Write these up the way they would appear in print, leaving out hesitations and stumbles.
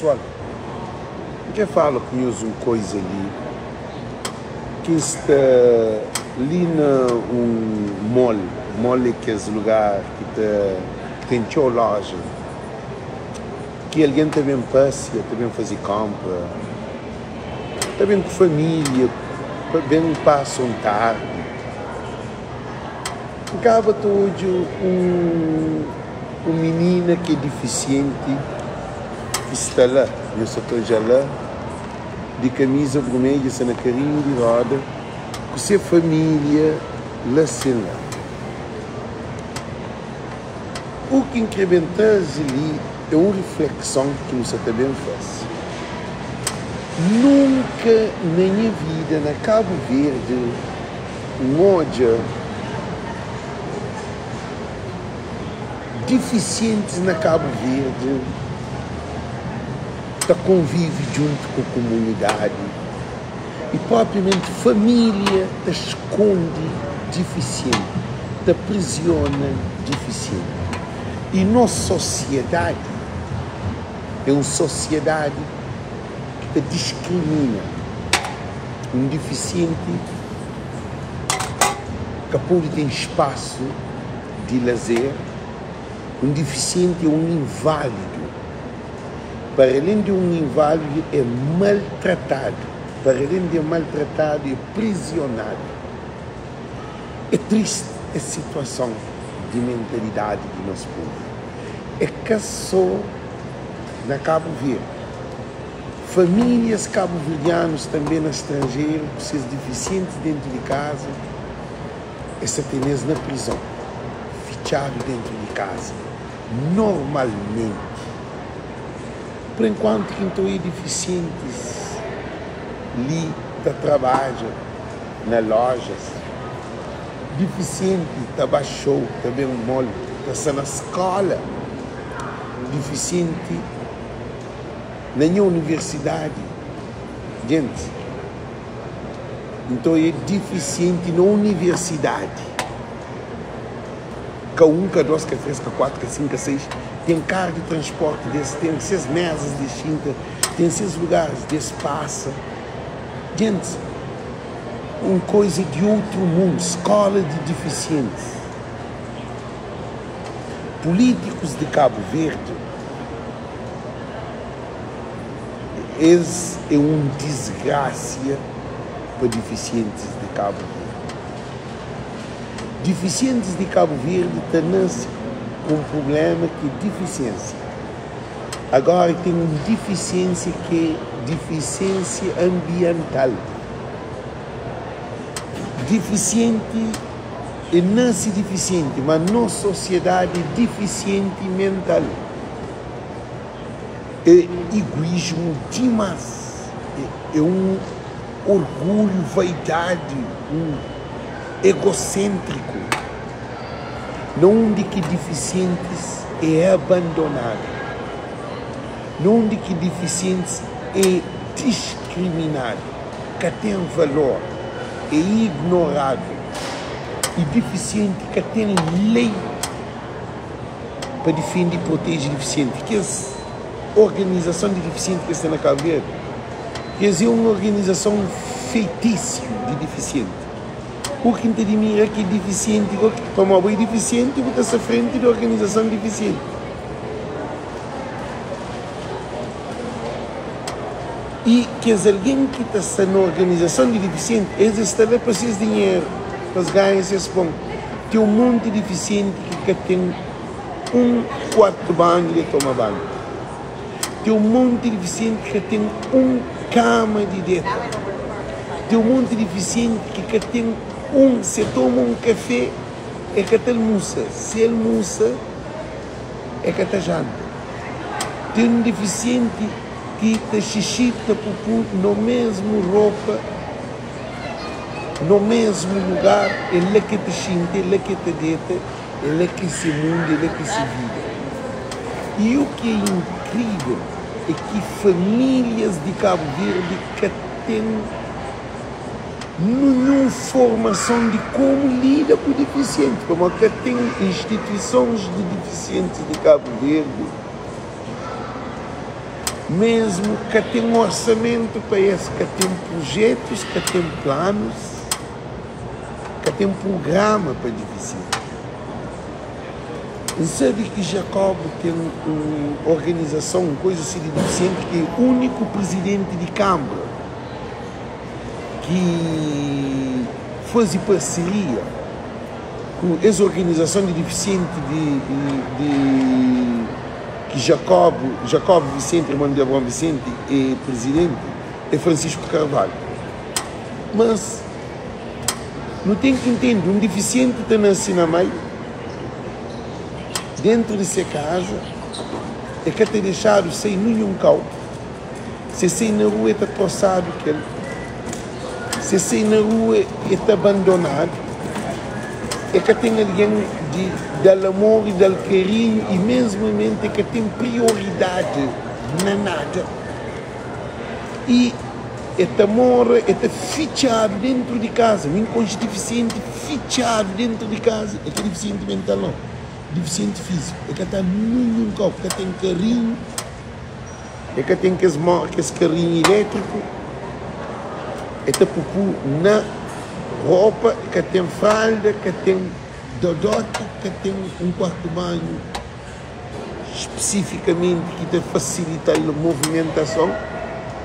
pessoal, que fala comigo uma coisa ali, que está ali um mole que é esse lugar que tem loja, que alguém também passeia, também faz compra, também com família, também passam tarde. Acaba todo um menina que é deficiente, que está lá, eu só estou já lá, de camisa vermelha, na carinha de roda, com sua família, lá sem lá. O que incrementa ali é uma reflexão que você também faz. Nunca na minha vida, na Cabo Verde, onde deficientes na Cabo Verde convive junto com a comunidade e propriamente família esconde deficiente, aprisiona deficiente. E nossa sociedade é uma sociedade que discrimina um deficiente que pode ter espaço de lazer. Um deficiente é um inválido. Para além de um inválido, é maltratado. Para além de maltratado, é prisionado. É triste a situação de mentalidade do nosso povo. É que só na Cabo Verde. Famílias cabo-verdianas também no estrangeiro, com seus deficientes dentro de casa, essa tenência na prisão, fechado dentro de casa, normalmente. Por enquanto que então é deficientes ali da trabalho nas lojas, deficiente baixou também um mole, está na escola, deficiente na universidade, gente. Então é deficiente na universidade. K1, K2, K3, K4, K5, K6, tem carro de transporte desse, tem seis mesas distintas, tem seis lugares de espaço. Gente, uma coisa de outro mundo, escola de deficientes. Políticos de Cabo Verde, esse é uma desgraça para deficientes de Cabo Verde. Deficientes de Cabo Verde nascem com um problema que é deficiência. Agora tem uma deficiência que é deficiência ambiental. Deficiente nasce deficiente, mas nossa sociedade é deficiente mental. É egoísmo demais. É um orgulho, vaidade, um egocêntrico, onde que deficientes é abandonado, onde que deficientes é discriminado, que tem valor, é ignorado, e deficiente que tem lei para defender e proteger deficiente, que é a organização de deficiente que está na Cabo Verde, que é uma organização feitiço de deficiente. O que te admira que é deficiente, como é deficiente, você está à frente da organização deficiente. E que é alguém que está na organização de deficiente, eles estão lá para seus dinheiro, para ganhar esses pontos. Tem um monte de deficiente que tem um quarto de banho e toma banho. Tem um monte de deficiente que tem cama de deita. Tem um monte de deficiente que tem se toma um café, é que ele almoça. Se ele almoça, é que ele janta. Tem um deficiente que está xixi, pupu, no mesmo roupa, no mesmo lugar, ele é que te xinte, ele é que te deita, ele é que se muda, ele é que se vive. E o que é incrível é que famílias de Cabo Verde que têm nenhuma formação de como lida com o deficiente, como que tem instituições de deficientes de Cabo Verde mesmo que tem um orçamento para isso, que tem projetos, que tem planos, que tem programa para deficiente. Sabe que Jacob tem uma organização, uma coisa assim de deficiente, que é o único presidente de Câmara que faz parceria com essa organização de deficiente que Jacob Vicente, irmão de Abraão Vicente, é presidente, é Francisco Carvalho. Mas não tem que entender, um deficiente está nascendo meio dentro de sua casa, é que te deixaram sem nenhum carro, se sai na rua está troçado, se sai na rua está abandonado, é que tem alguém de amor e de carinho e mesmo é que tem prioridade na nada. E este amor está fichado dentro de casa, nem com deficiente fichado dentro de casa, é que é deficiente mental não, deficiente físico, é que está num carro, é que tem carrinho, é que tem esse carrinho elétrico, é que pupu na roupa, que tem fralda, que tem dodota, que tem um quarto de banho especificamente que te facilita a movimentação,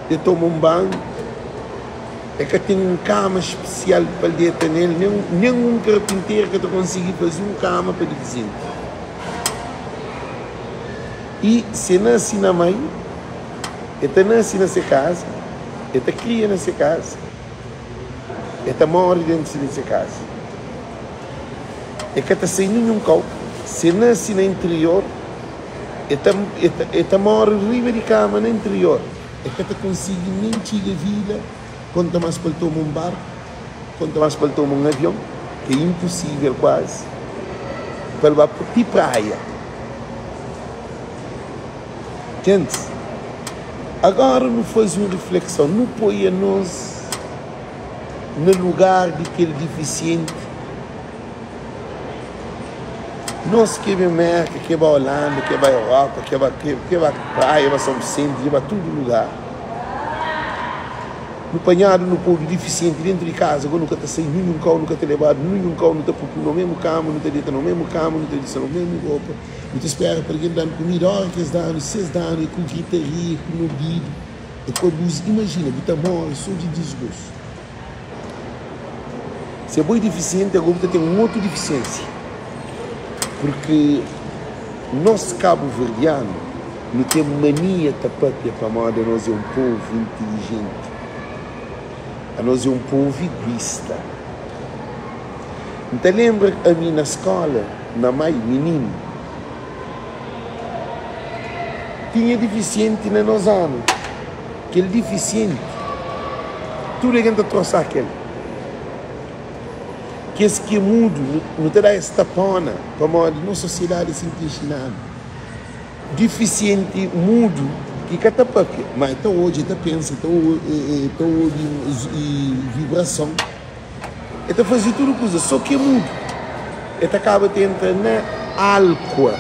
de tomar um banho, é que tem uma cama especial para deitar nele, nenhum carpinteiro que te consiga fazer uma cama para deficiente. E se nasce na mãe, ele nasce nessa casa, ele cria nessa casa, ele morre dentro dessa casa. É que está sem nenhum carro. Se nasce no interior, ele morre riba de cama no interior. É que está consegue nem chegar a vila, quanto mais para tomar um barco, quanto mais para tomar um avião, que é impossível quase, para levar para a praia. Gente, agora não faz uma reflexão, não põe a nós no lugar daquele deficiente. Nós que vai América, que vai Holanda, que vai Europa, que vai praia, vai São Vicente, que vai todo lugar. No panhado, no povo deficiente dentro de casa, agora nunca está sem nenhum carro, nunca está levado, nenhum carro, não está no mesmo cama, não está deitado no mesmo cama, não está deitado no mesmo roupa, não está espera para alguém dar comida, hora que eles dão, vocês dão, com gritaria, com ouvido, e com a luz. Imagina, você morre só de desgosto. Se é bom deficiente, agora você tem uma outra deficiência. Porque nosso cabo-verdiano não tem mania tapátia para moda, nós é um povo inteligente, nós é um povo egoísta. Então lembra a mim na escola, na mãe, menino, tinha deficiente na nossa ano, aquele deficiente, tudo é que trouxe aquele. Que esse que é mudo, não te dá essa tapona, para modo, na sociedade assim que ensinado. Deficiente, mudo, que catapa, mas então hoje está pensa, então vibração, então faz tudo coisa, só que é mudo, então acaba de entrar na álcool.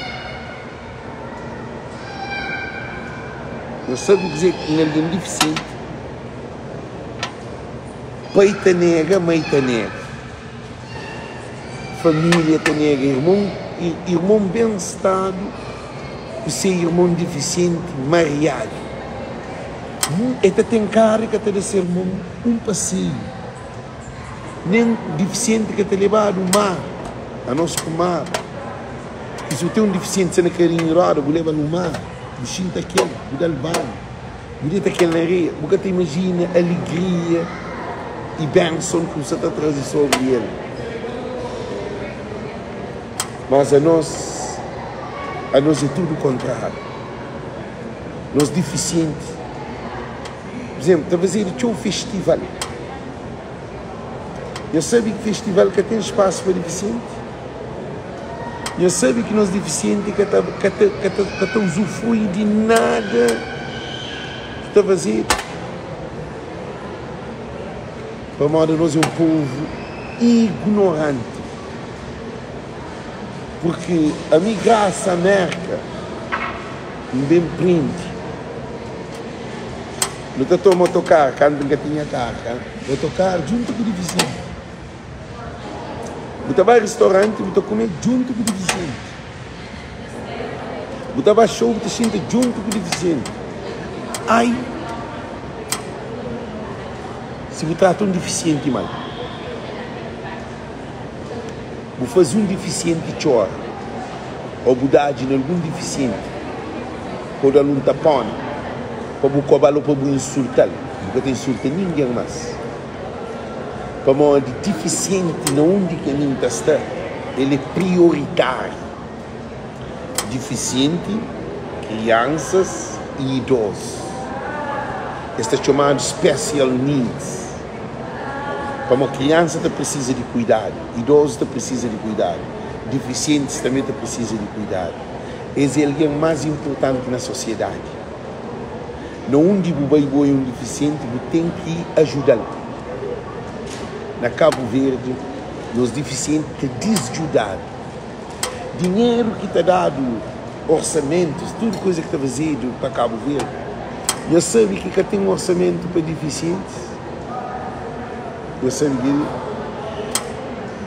Não sabe dizer que alguém deficiente, peita nega, meita nega. Família tem irmão bem-estado, e ser irmão deficiente, mariado. Ele tem cara que de ser irmão um passeio. Nem deficiente que te levar ao mar, a nosso mar. E se eu tenho um deficiente sendo carinho raro, eu levo no mar, eu sinto aquele, eu dou banho, eu deito aquele na areia, porque te imagina a alegria e bênção que você está trazendo sobre ele. Mas a nós é tudo o contrário. Nós deficientes. Por exemplo, está a fazer um festival. Eu sei que festival que tem espaço para deficiente. Eu sei que nós deficientes que está usufruindo de nada que está a fazer. Para modo nós é um povo ignorante. Porque a minha graça América, bem prende, Não te toma autocarro, quando nunca tinha carro. Autocarro junto com o deficiente. Você vai ao restaurante, você come junto com o deficiente. Você vai ao show, você senta junto com o deficiente. Ai, se você trata um deficiente mal, você faz um deficiente chorar, ou você dá de algum deficiente, ou dá um tapão, ou você cobra para você insultar, você não insulta ninguém mais. Para o deficiente, onde que ele está, ele é prioritário. Deficiente, crianças e idosos. Este é chamado special needs. Para uma criança, você precisa de cuidado. Idosos, você precisa de cuidado. Deficientes também você precisa de cuidado. Esse é alguém mais importante na sociedade. Não onde você vai um deficiente, você tem que ajudá-lo. Na Cabo Verde, os deficientes têm desajudado. Dinheiro que está dado, orçamentos, tudo coisa que está fazendo para Cabo Verde. Eu sei que tem um orçamento para deficientes. Eu sei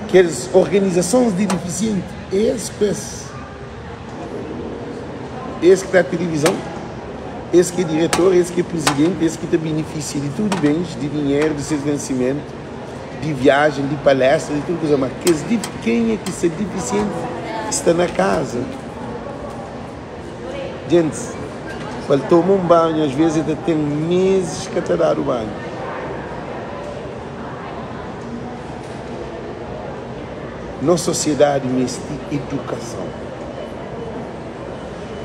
que as organizações de deficientes, esse que está na televisão, esse que é diretor, esse que é presidente, esse que está beneficia de tudo bens, de dinheiro, de seus vencimentos, de viagem, de palestra, de tudo coisa mais. Quem é que se deficiente está na casa? Gente, quando toma um banho, às vezes ainda tem meses que te dar o banho. Nossa sociedade existe educação.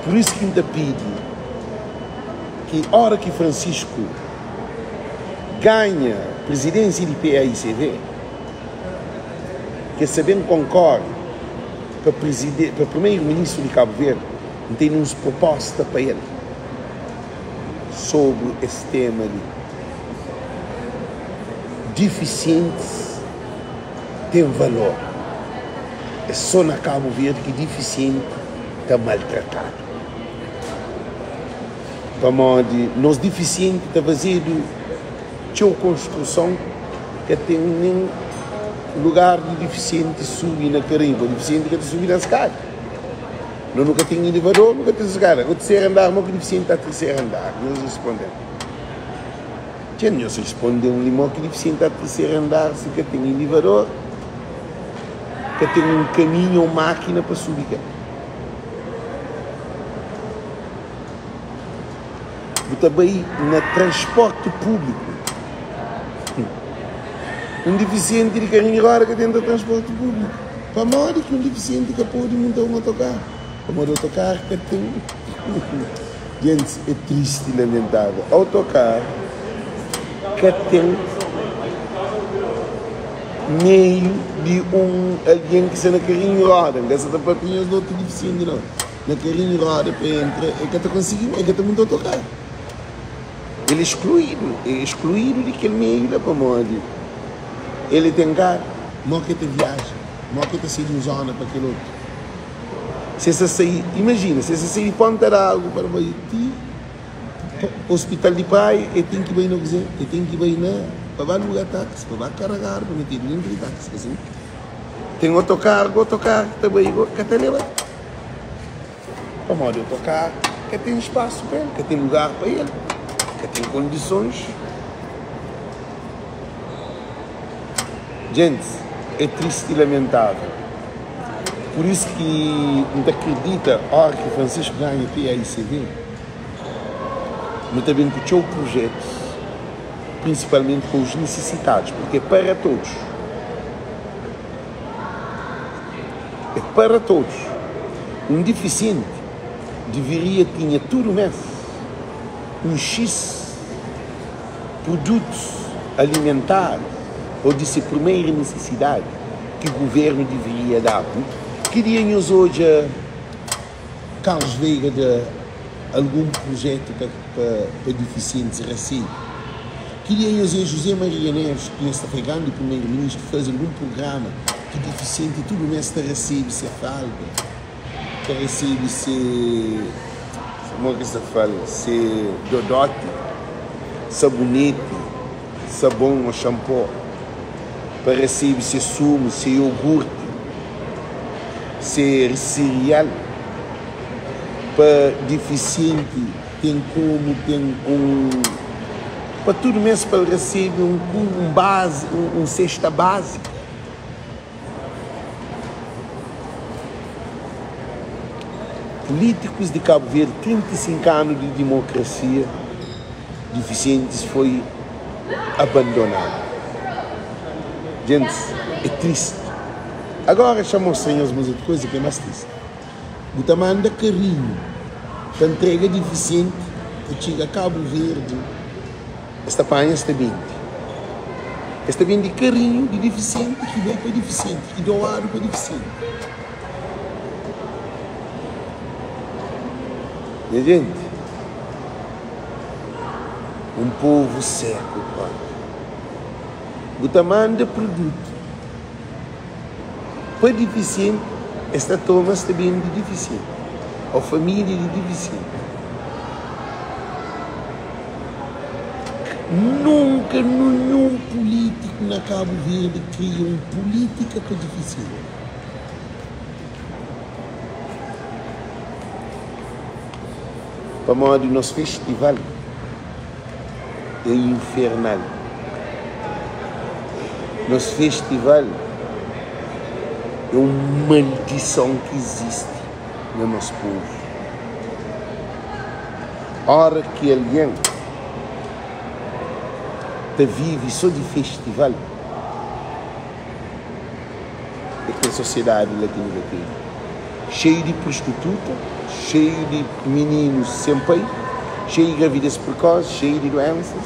Por isso que ainda pede que, a hora que Francisco ganha a presidência de PAICV, que se bem concorre para o primeiro-ministro de Cabo Verde, tem uma proposta para ele sobre esse tema ali. Deficientes têm valor. É só na Cabo Verde que deficiente está maltratado. Para onde nós deficientes está fazendo uma construção que tem um lugar de deficiente subir na carimba, deficiente que está subir na escada. Nós nunca tem elevador, nunca tem escada. O terceiro andar, mas o deficiente está no terceiro andar. Nós respondemos. Nós respondemos limão que o deficiente está no terceiro andar, se que tem elevador, que tem um caminho ou máquina para subir. Também no transporte público. Um deficiente de carrinho agora que tenta transporte público. Para mais que um deficiente que pode montar um autocarro. Como o autocarro que tem. Gente, é triste e lamentável. Autocarro que tem meio de alguém que está na carrinho roda. Não gasta de papinhas do outro deficiente, não. Na carrinho roda para entrar. É que está conseguindo, é que está montando autocarro. Ele é excluído daquele meio da pamoda. Ele tem carro, não que te viaja, não que te sai de uma zona para aquele outro. Se você sair, imagina, se você sair de Ponta d'Água para o hospital de praia, ele tem que ir no cozinha, ele tem que ir para alugar táxi, para carregar, para meter dentro de táxi, assim. Tem autocarro também, que até leva. Para modo autocarro, que tem espaço para ele, que tem lugar para ele, que tem condições. Gente, é triste e lamentável. Por isso que não acredita, a hora que Francisco ganha PAICV, não também puxou projetos, principalmente com os necessitados, porque é para todos. É para todos. Um deficiente deveria ter tudo mesmo. Um X produtos alimentares ou de primeira necessidade que o governo deveria dar. Queríamos hoje Carlos Veiga de algum projeto para deficientes recém. Queríamos José Maria Neves, que nesta pegando o primeiro-ministro, fazer algum programa que deficiente tudo nesta recebe se falta, que recebe se como é que se fala, se dodote, sabonete, sabão ou shampoo, para receber se sumo, se iogurte, se cereal, para deficiente, tem como, tem para tudo mesmo para receber um cesta básica. Políticos de Cabo Verde, 35 anos de democracia, deficientes foi abandonado. Gente, é triste. Agora chamam os senhores, mas outra coisa que é mais triste. O tamanho da carrinho, que entrega deficiente, que chega a Cabo Verde, esta panha está bem. Esta vem de carrinho de deficiente, que vem para deficiente, que doado para deficiente. E gente, um povo seco, o tamanho do produto para deficiente, esta toma está bem de deficiente, ou família de deficiente. Nunca nenhum político na Cabo Verde criou uma política para deficiente. Para modo nosso festival é infernal. Nosso festival é uma maldição que existe no nosso povo. A hora que alguém vive só de festival, é que a sociedade latino-americana, cheio de prostituta, cheio de meninos sem pai, cheio de gravidez precoce, cheio de doenças,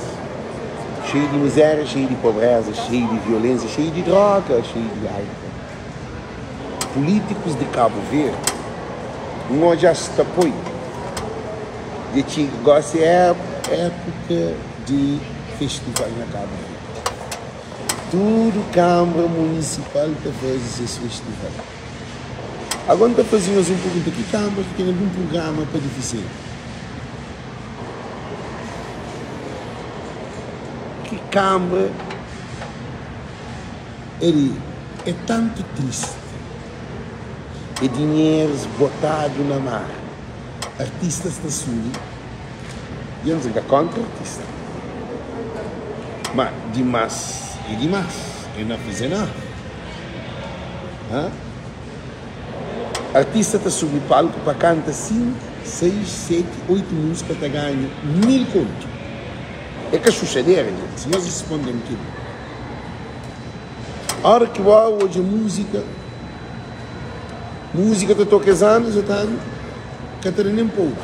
cheio de miséria, cheio de pobreza, cheio de violência, cheio de droga, cheio de álcool. Políticos de Cabo Verde, nós já se apoio. De que gosta é época de festival na Cabo Verde. Tudo Câmara Municipal está fazendo esse festival. Agora está fazendo um pouco de que Câmara tem algum programa para deficiente. Que Câmara ele é tanto triste. É dinheiro botado na mar. Artistas da Sul. E eu não sei contra artista. Mas demais é demais. Eu não fiz nada. Artista está subir palco para cantar 5, 6, 7, 8 músicas para ganhar 1000 contos. É cachuchadeira, gente. Se nós respondemos aquilo. A hora que uau, hoje música está tocando, já está Catarina em pouco.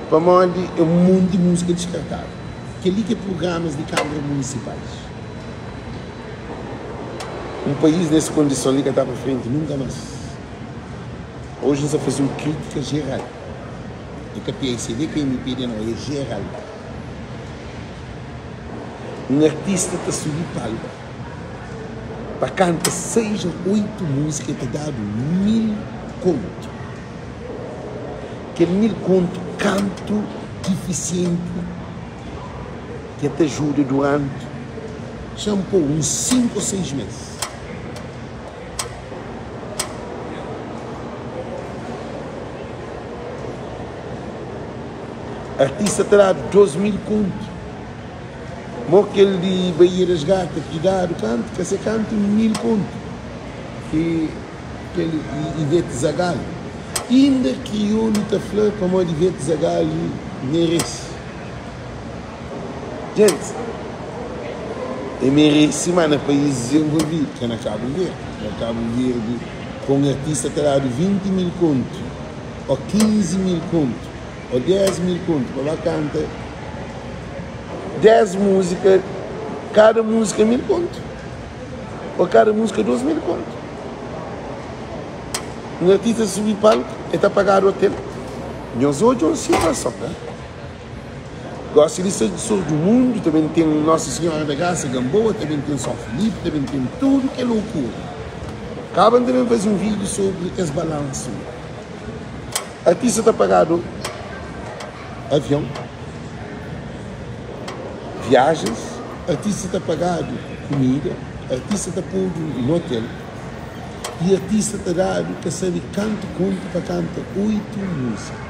Para onde é um mundo de música descartável. Que liga programas de câmaras municipais. Um país nessa condição ali que está para frente, nunca mais. Hoje nós vamos fazer uma crítica geral. É que a PICD, que a MPD não é geral. Um artista está subindo palco para cantar 6 ou 8 músicas e está dado 1000 conto. Aquele 1000 conto, canto deficiente, que te ajuda durante, shampoo, uns 5 ou 6 meses. Artista terá 12.000 contos. Mo aquele de Bahia das Gatas, que dá o canto, que você canta 1000 contos. Que aquele Ivete Zagallo. Ainda criou luta flor para o Ivete Zagallo merece. Gente, merece, mas no país desenvolvido, que é na Cabo Verde. Na Cabo Verde, com um artista terá 20.000 contos, ou 15.000 contos, ou 10.000 contos, para cantar 10 músicas, cada música 1000 contos, ou cada música 12.000 contos. Um artista subir palco, ele está pagando o hotel. Nós hoje é uma situação, né? Gosto de ser do mundo, também tem Nossa Senhora da Graça, Gamboa, também tem São Felipe, também tem tudo que é loucura. Acabam também de fazer um vídeo sobre esse balanço. O artista está pagando avião, viagens, artista está pagado comida, artista está posto no hotel e artista está dado que sabe canto conto para cantar 8 músicas.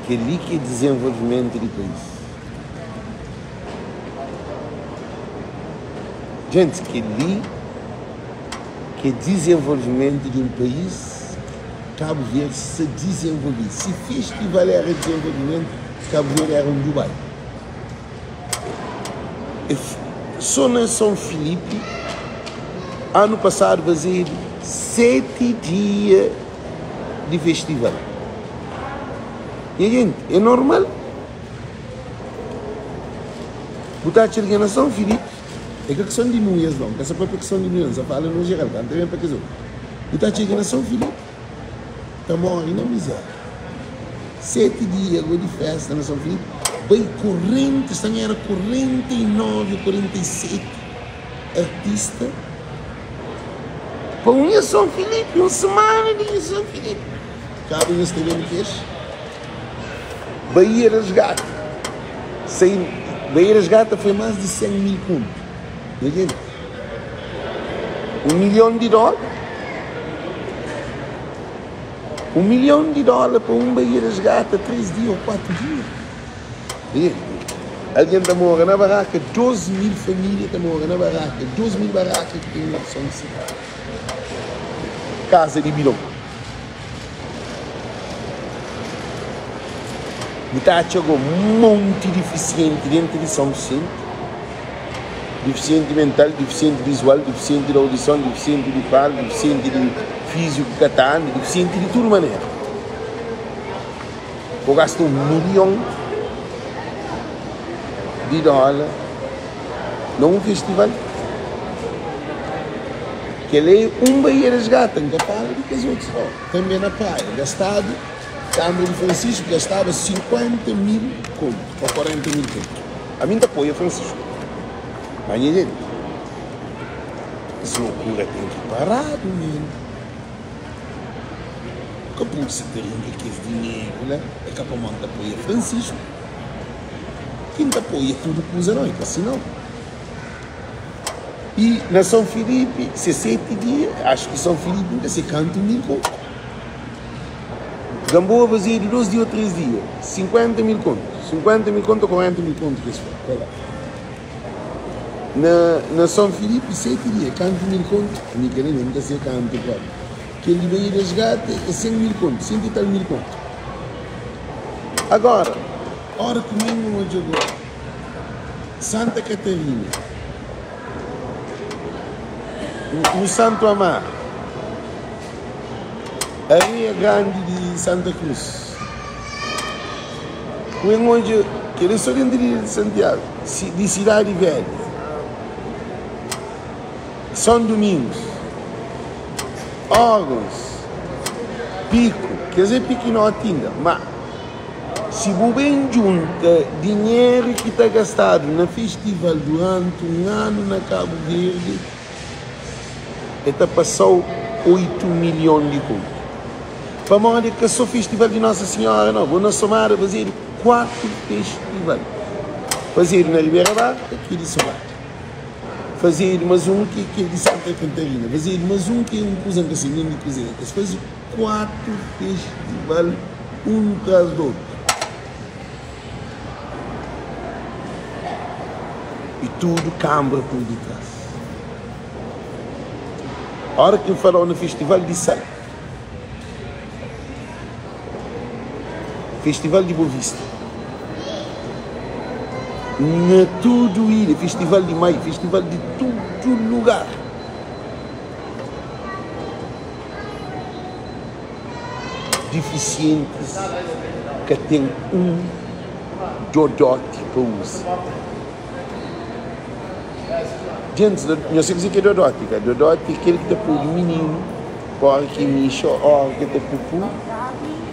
Que ali que é desenvolvimento do país. Gente, que ali que é desenvolvimento de um país. Cabo Verde se desenvolver. Se festival era desenvolvimento, Cabo Verde era um Dubai. Só na São Filipe, ano passado, fazer 7 dias de festival. E, gente, é normal. Botar a chegar na São Filipe, é que questão de mulheres, não. Essa própria questão de mulheres, a fala no geral, canto bem para que sou. Botar a chegar na São Filipe, está morrendo na miséria. 7 dias de festa na São Filipe, bem corrente, era 49, 47 artistas. Para um São Filipe, uma semana de São Filipe. Cabo em este evento que Bahia Resgate. Bahia Resgate foi mais de 100 mil contos. $1 milhão. $1 milhão para um Bahia Resgate 3 dias ou 4 dias. Alguém está morando na barraca, 12 mil famílias estão morando na barraca, 12 mil barracas que tem na São Cidade. Casa de Bilão. Está chegou um monte de deficiente dentro de São Vicente. Deficiente mental, deficiente visual, deficiente de audição, deficiente de fala, deficiente de físico, catano, deficiente de tudo maneira. Eu gasto $1 milhão num festival que ele é um Bahia Resgate, que fala do que os outros. Também na praia, gastado, Câmara de Francisco gastava 50 mil contos, para 40 mil contos. A mim apoia Francisco. Mas gente, essa loucura tem que parar, menino. Que por se ter que esse dinheiro, né? É que a pomanda apoia Francisco. Quem apoia tudo que usa nós, assim não. E na São Filipe, 7 dias, acho que São Filipe ainda se canta 1 mil contos. Gamboa vazia de 2 dias ou 3 dias, 50 mil contos. 50 mil contos ou 40 mil contos que se faz. Na São Filipe, 7 dias, canta 1 mil contos. Não quero nem que se canta igual. Que ele veio resgate é 100 mil contos, 100 e tal mil contos. Agora, hora comigo onde jogou Santa Catarina, no Santo Amaro, Areia Grande de Santa Cruz, onde que eles só dentro de Santiago, de Cidade Velha, São Domingos, órgãos, Pico, quer dizer Pico não atinga, mas se você bem junta dinheiro que está gastado no festival durante um ano na Cabo Verde, está passou 8 milhões de contos. Para modo que só o festival de Nossa Senhora, não, vou na somar a fazer 4 festivais. Fazer na Ribeira Barra, aqui de Somar. Fazer mais um que é de Santa Catarina. Fazer mais um que é um coisa assim, de cozinha. Fazer 4 festivais, um atrás do outro. E tudo câmara por detrás. A hora que eu falou no festival de Sal, Festival de Boa Vista, na tudo ilha, Festival de Maio, Festival de todo lugar. Deficientes que tem um dodote para usar. Gente, não sei o que é dodote. Dodote é aquele que está por menino, porque mixa, ou que está pupu,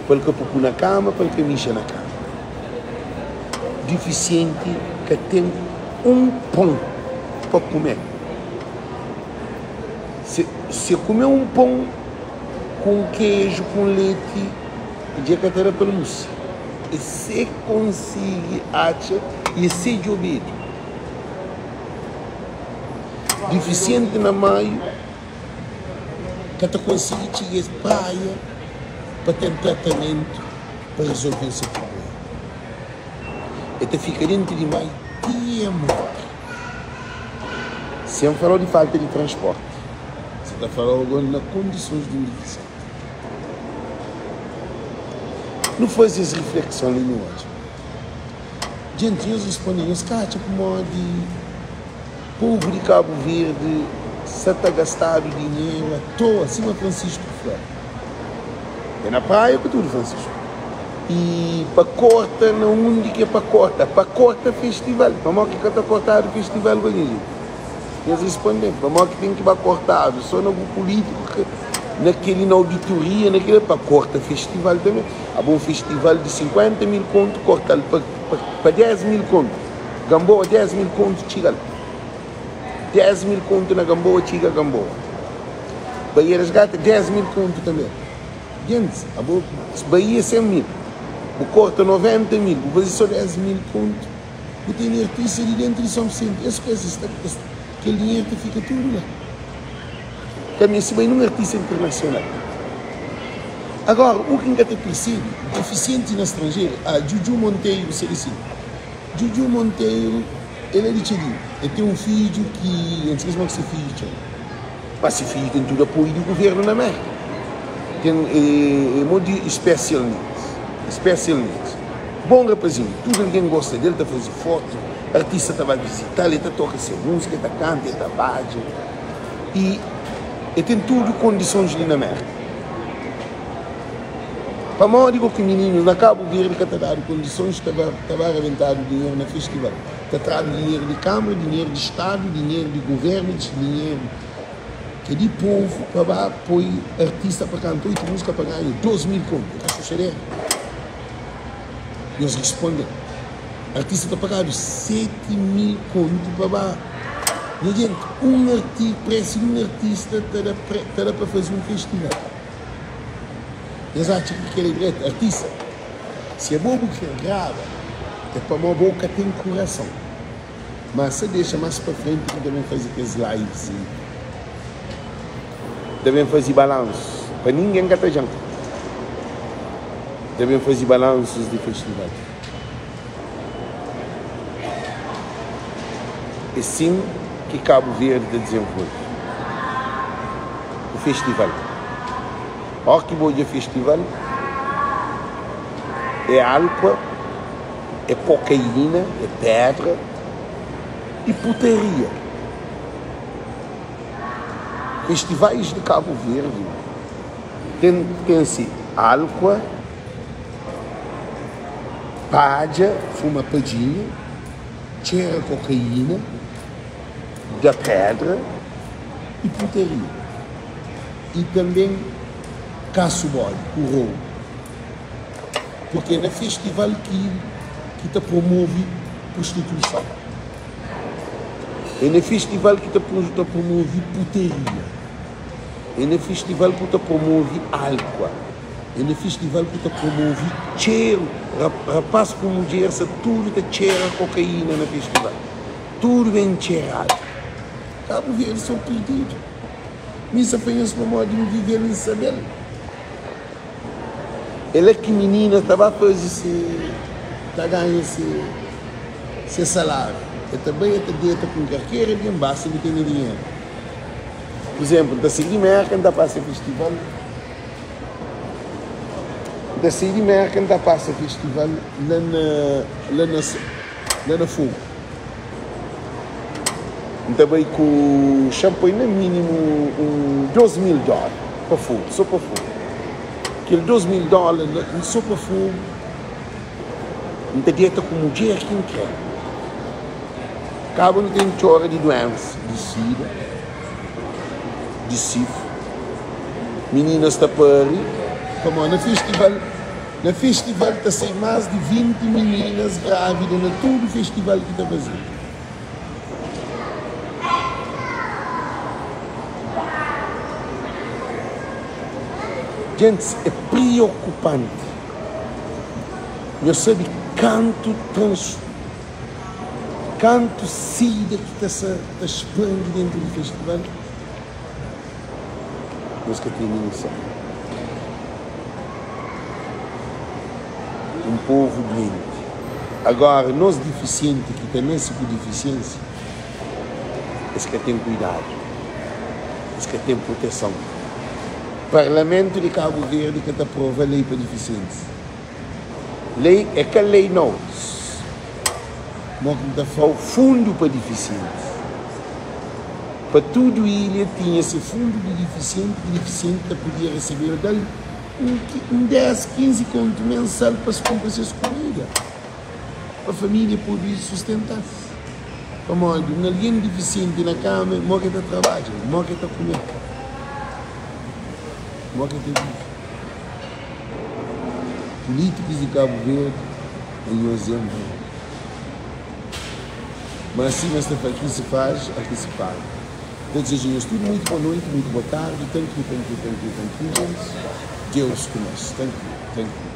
porque pupu na cama, porque mixa na cama. Deficiente que tem um pão para comer. Se comer um pão com queijo, com leite, dia que era pelo mousse. e se consegue achar e se de ouvido. Deficiente na maio, que tu consegue chegar à praia para ter tratamento para resolver esse problema. E tu fica dentro de maio, tempo. Se eu falar de falta de transporte, você está falando agora nas condições de um deficiente. Não faz essa reflexão ali no hoje. Gente, eles respondem, os caras como de povo de Cabo Verde, se está gastado dinheiro à toa, acima Francisco Flora. É na praia que tudo, Francisco. E para corta, não onde que é para corta festival. Vamos que está cortado o festival ali. Eles respondem, vamos que tem que ir cortado, só no político, naquele na auditoria, naquele para corta festival também. Há um festival de 50 mil contos, corta para 10 mil contos. Gamboa, 10 mil contos, chega. 10 mil contos na Gamboa, chega Gamboa. Bahia das Gatas, 10 mil contos também. Gente, Bahia 100 mil. O corta 90 mil, o fazer só 10 mil contos. O tem artista de dentro de São Vicente. Essas coisas, aquele dinheiro que fica tudo lá. Também se bem num artista internacional. Agora, o que ainda tem percebido, deficiente na estrangeira, a Juju Monteiro, você disse, Juju Monteiro, ele é de Tchadinho. Ele tem um filho que, não sei como é que esse filho mas esse filho tem todo apoio do governo na América. Tem muito de special needs. Bom rapazinho, tudo ninguém gosta dele, está fazendo foto, o artista está a visitar, ele está a tocar essa música, está a cantar, está a baixo. E tem tudo condições de na América. Para mim, eu digo que o menino, na Cabo Verde, que está dando condições, estava a aventar o dinheiro no festival. Está trazendo dinheiro de Câmara, dinheiro de Estado, dinheiro de governo, dinheiro que é de povo, para apoiar artista para cantar 8 músicas para ganhar 12 mil contos. Está sucedendo. E eles respondem, artista está pagando 7 mil contos para e gente, parece um artista está para fazer um festival. Eles acham que ele é direito, artista. Se é bobo que é grave, é para uma boca tem coração. Mas se deixa mais para frente, que também faz aqueles lives. Devem fazer balanços. Para ninguém gata janta. Devem fazer balanços de festival. É sim que Cabo Verde desenvolve. O festival. Olha que bom festival. É álcool, é cocaína, é pedra e putaria. Festivais de Cabo Verde tem-se álcool, pádia, fuma padinha, cheira cocaína, da pedra e putaria. E também caço-bode, o roubo. Porque é no festival que te promove prostituição. É no festival que te promove putaria. É no festival que te promove álcool. É no festival que te promove cheiro. Rapaz com mulher, tudo te cheira cocaína no festival. Tudo bem cheirado. Cabo Verde são perdidos. Nisso apenas para modo de viver em Isabel. Ela é que menina estava a fazer está ganhando esse salário. Eu também estou dentro com carteira de embaixo de ter dinheiro. Por exemplo, da Cidade Merca ainda passa festival. Da Cidade Merca ainda passa festival lá na Fogo. Também com champanhe no mínimo $12 mil para fogo, só para fogo. Aquele $12 mil só para fogo. Não tem dieta com mulher quem quer. Cabo não tem chora de doença, de sida, de sifo. Meninas está para ali. Como no festival está sem mais de 20 meninas grávidas no todo o festival que está fazendo. Gente, é preocupante. Eu sabe canto sida que está expandindo dentro do festival. Nós que temos noção. Um povo doente. Agora, nós deficientes que temos com deficiência, esse que tem cuidado, esse que tem proteção. O Parlamento de Cabo Verde que aprova a lei para deficientes. Lei é que a lei não. Mas que está o fundo para deficientes. Para tudo ele tinha esse fundo de deficiente podia receber dali um 10, 15 conto mensal para se comprar essas comidas. Para a família poder sustentar-se. Para modo, alguém deficiente na cama, morre que está trabalhando, morre que está comendo. Morre que está vivo. Políticos de Cabo Verde, em um exemplo. Mas assim, aqui se faz, aqui se paga. Então, desejamos tudo muito boa noite, muito boa tarde. Thank you. Deus conosco. Thank you.